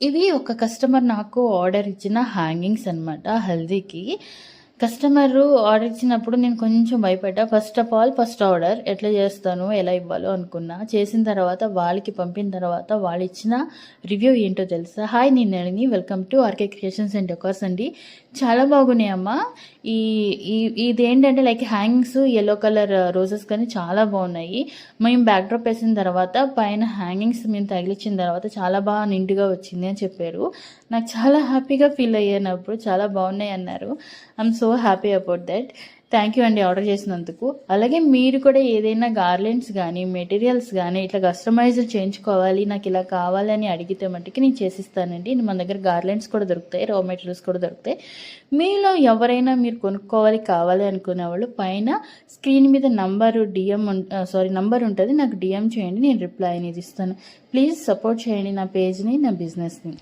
ఇవి ఒక కస్టమర్ నాకు ఆర్డర్ ఇచ్చిన హ్యాంగింగ్స్ అనమాట హల్దీకి. కస్టమరు ఆర్డర్ ఇచ్చినప్పుడు నేను కొంచెం భయపడ్డా. ఫస్ట్ ఆర్డర్ ఎట్లా చేస్తాను, ఎలా ఇవ్వాలో అనుకున్నా. చేసిన తర్వాత వాళ్ళకి పంపిన తర్వాత వాళ్ళు ఇచ్చిన రివ్యూ ఏంటో తెలుసా? హాయ్, నేను Nalini, welcome to RK creations and decors అండి. చాలా బాగున్నాయి అమ్మ. ఈ ఇదేంటంటే like hangings yellow colour roses కానీ చాలా బాగున్నాయి. మేము బ్యాక్ డ్రాప్ వేసిన తర్వాత పైన హ్యాంగింగ్స్ మేము తగిలించిన తర్వాత చాలా బాగా నిండుగా వచ్చింది అని చెప్పారు. నాకు చాలా హ్యాపీగా ఫీల్ అయ్యానప్పుడు. చాలా బాగున్నాయి అన్నారు. I'm so happy about that. Thank you అండి ఆర్డర్ చేసినందుకు. అలాగే మీరు కూడా ఏదైనా గార్లెండ్స్ కానీ మెటీరియల్స్ కానీ ఇట్లా కస్టమైజ్ చేయించుకోవాలి, నాకు ఇలా కావాలి అని అడిగితే మట్టుకి నేను చేసిస్తానండి. మన దగ్గర గార్లెండ్స్ కూడా దొరుకుతాయి, రా మెటీరియల్స్ కూడా దొరుకుతాయి. మీలో ఎవరైనా మీరు కావాలి అనుకునే వాళ్ళు పైన స్క్రీన్ మీద నంబర్ ఉంటుంది, నాకు డిఎం చేయండి, నేను రిప్లై అనేది ఇస్తాను. ప్లీజ్ సపోర్ట్ చేయండి నా పేజ్ని, నా బిజినెస్ని.